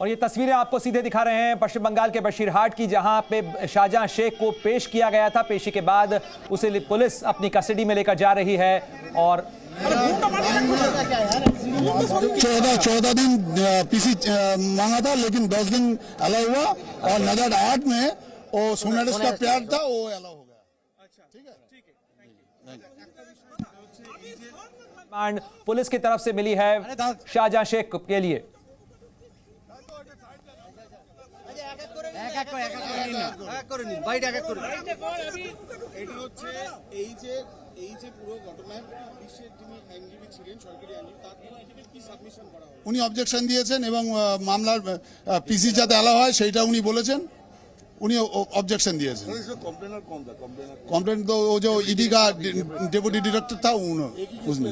और ये तस्वीरें आपको सीधे दिखा रहे हैं पश्चिम बंगाल के बशीरहाट की, जहां पे शाहजहां शेख को पेश किया गया था। पेशी के बाद उसे पुलिस अपनी कस्टडी में लेकर जा रही है और 14 दिन पीसी मांगा था, लेकिन 10 दिन अलाउ हुआ और नजर 8 में वो सोनालिस का प्यार था, वो अलाउ हो गया। ठीक है। पुलिस की तरफ से मिली है शाहजहां शेख के लिए। উনি অবজেকশন দিয়েছেন এবং মামলার পিসি যাতে আলাদা হয় সেইটা উনি বলেছেন, उन्हीं ऑब्जेक्शन दिए थे। कॉम्प्लेन तो वो जो ईडी का डेप्यूटी डायरेक्टर था उसने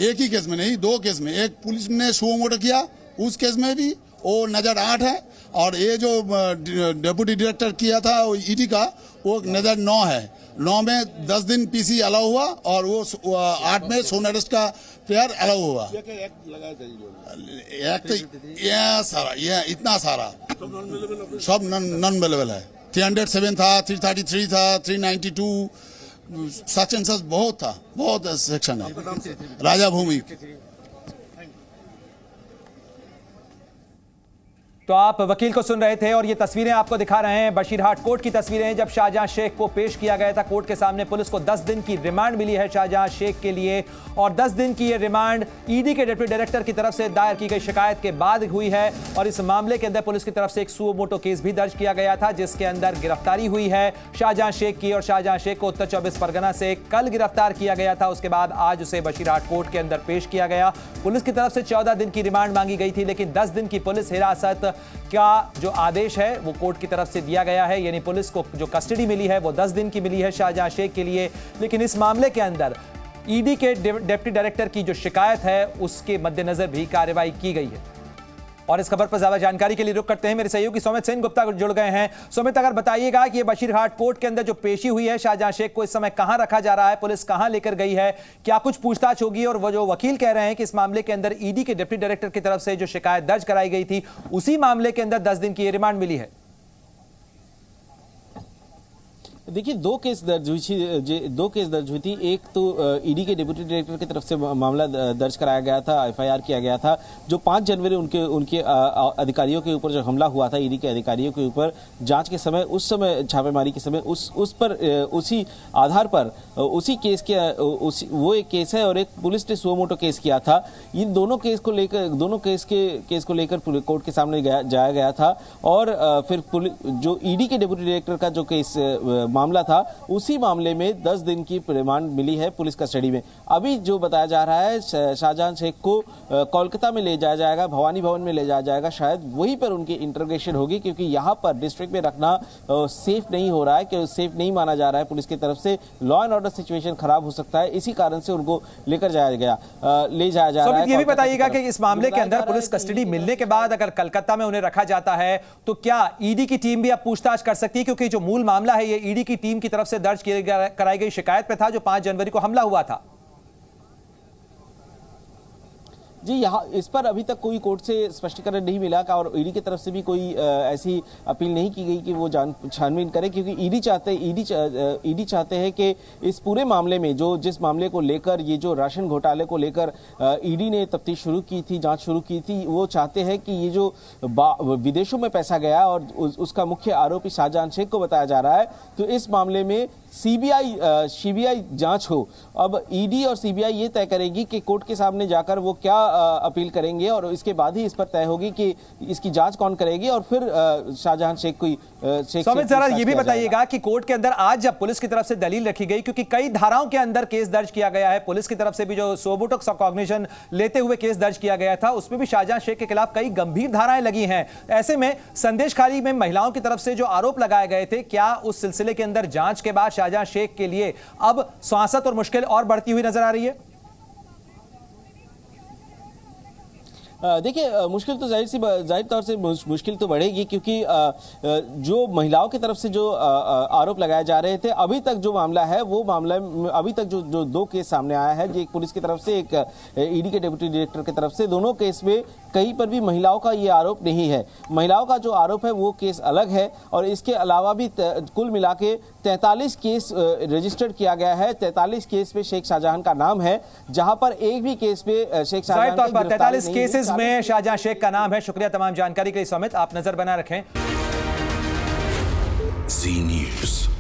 एक ही केस में नहीं, 2 केस में, एक पुलिस ने सुओ मोटो किया उस केस में भी वो नजर 8 है, और ये जो डेप्यूटी डायरेक्टर किया था ईडी का वो नजर 9 है। 9 में 10 दिन पीसी अलाउ हुआ और वो 8 में सोनालिस का प्यार अलाउ हुआ। ये इतना सारा सब नॉन अवेलेबल है। 307 था, 333 था, 392 सच एंड सच बहुत था, बहुत सेक्शन है। राजा भूमि। तो आप वकील को सुन रहे थे और ये तस्वीरें आपको दिखा रहे हैं बशीरहाट कोर्ट की तस्वीरें, जब शाहजहां शेख को पेश किया गया था कोर्ट के सामने। पुलिस को 10 दिन की रिमांड मिली है शाहजहां शेख के लिए, और 10 दिन की ये रिमांड ईडी के डिप्टी डायरेक्टर की तरफ से दायर की गई शिकायत के बाद हुई है। और इस मामले के अंदर पुलिस की तरफ से एक सुओ मोटो केस भी दर्ज किया गया था, जिसके अंदर गिरफ्तारी हुई है शाहजहां शेख की। और शाहजहां शेख को उत्तर 24 परगना से कल गिरफ्तार किया गया था, उसके बाद आज उसे बशीरहाट कोर्ट के अंदर पेश किया गया। पुलिस की तरफ से 14 दिन की रिमांड मांगी गई थी, लेकिन 10 दिन की पुलिस हिरासत का जो आदेश है वो कोर्ट की तरफ से दिया गया है। यानी पुलिस को जो कस्टडी मिली है वो 10 दिन की मिली है शाहजहां शेख के लिए। लेकिन इस मामले के अंदर ईडी के डिप्टी डायरेक्टर की जो शिकायत है उसके मद्देनजर भी कार्रवाई की गई है। और इस खबर पर ज्यादा जानकारी के लिए रुख करते हैं, मेरे सहयोगी सुमित सेन गुप्ता जुड़ गए हैं। सुमित, अगर बताइएगा कि ये बशीरहाट कोर्ट के अंदर जो पेशी हुई है शाहजहां शेख को, इस समय कहां रखा जा रहा है, पुलिस कहां लेकर गई है, क्या कुछ पूछताछ होगी? और वो जो वकील कह रहे हैं कि इस मामले के अंदर ईडी के डिप्टी डायरेक्टर की तरफ से जो शिकायत दर्ज कराई गई थी उसी मामले के अंदर 10 दिन की रिमांड मिली है। देखिए, 2 केस दर्ज हुई थी। एक तो ईडी के डिप्टी डायरेक्टर की तरफ से मामला दर्ज कराया गया था, एफआईआर किया गया था, जो 5 जनवरी उनके अधिकारियों के ऊपर जो हमला हुआ था, ईडी के अधिकारियों के ऊपर जांच के समय, उस समय छापेमारी के समय उस पर उसी आधार पर उसी केस के वो एक केस है, और एक पुलिस ने सुओ मोटो केस किया था। इन दोनों केस को लेकर कोर्ट के सामने जाया गया था। और फिर जो ईडी के डिप्टी डायरेक्टर का जो केस मामला था, उसी मामले में 10 दिन की रिमांड मिली है पुलिस कस्टडी में। अभी जो बताया जा रहा है, शाहजहां शेख को कोलकाता में ले जाया जाएगा, भवानी भवन में ले जाया जाएगा, शायद वहीं पर उनकी इंटरोगेशन होगी, क्योंकि यहाँ पर डिस्ट्रिक्ट में रखना सेफ नहीं हो रहा है, कि सेफ नहीं माना जा रहा है पुलिस की तरफ से। लॉ एंड ऑर्डर सिचुएशन खराब हो सकता है, इसी कारण से उनको ले जाया जा रहा है। ये भी बताइएगा कि इस मामले के अंदर पुलिस कस्टडी मिलने के बाद अगर कलकत्ता में उन्हें रखा जाता है तो क्या ईडी की टीम भी अब पूछताछ कर सकती है? क्योंकि जो मूल मामला है ये ईडी की टीम की तरफ से दर्ज कराई गई शिकायत पे था, जो 5 जनवरी को हमला हुआ था। जी, यहाँ इस पर अभी तक कोई कोर्ट से स्पष्टीकरण नहीं मिला, और ईडी की तरफ से भी कोई ऐसी अपील नहीं की गई कि वो छानबीन करे, क्योंकि ईडी चाहते हैं कि इस पूरे मामले में जिस मामले को लेकर, ये जो राशन घोटाले को लेकर ईडी ने तफ्तीश शुरू की थी, जांच शुरू की थी, वो चाहते हैं कि ये जो विदेशों में पैसा गया और उसका मुख्य आरोपी शाहजहां शेख को बताया जा रहा है, तो इस मामले में सीबीआई जांच हो। अब ईडी और सीबीआई ये तय करेगी कि कोर्ट के सामने जाकर वो क्या अपील करेंगे, और इसके बाद ही इस पर तय होगी कि इसकी जांच कौन करेगी, और फिर शाहजहां शेख को सुमित, जरा ये भी बताइएगा कि कोर्ट के अंदर आज जब पुलिस की तरफ से दलील रखी गई, क्योंकि कई धाराओं के अंदर केस दर्ज किया गया है, पुलिस की तरफ से भी जो सुओ मोटो कॉग्निशन लेते हुए केस दर्ज किया गया था, उसमें भी शाहजहां शेख के खिलाफ कई गंभीर धाराएं लगी हैं। ऐसे में संदेशखाली में महिलाओं की तरफ से जो आरोप लगाए गए थे, क्या उस सिलसिले के अंदर जांच के बाद शाहजहां शेख के लिए अब सांसत और मुश्किल और बढ़ती हुई नजर आ रही है? देखिए, मुश्किल तो जाहिर तौर से मुश्किल तो बढ़ेगी, क्योंकि जो महिलाओं की तरफ से जो आरोप लगाए जा रहे थे, अभी तक जो मामला है वो मामला अभी तक जो 2 केस सामने आया है, एक पुलिस की तरफ से, एक ईडी के डिप्टी डायरेक्टर की तरफ से, दोनों केस में कहीं पर भी महिलाओं का ये आरोप नहीं है। महिलाओं का जो आरोप है वो केस अलग है और इसके अलावा भी कुल मिला के 43 केस रजिस्टर्ड किया गया है। 43 केस पे शेख शाहजहां का नाम है, जहां पर एक भी केस पे शेख शाहजहां तौर पर 43 केसेस में शाहजहां शेख का नाम है। शुक्रिया तमाम जानकारी के लिए सुमित, आप नजर बनाए रखें। जी न्यूज़।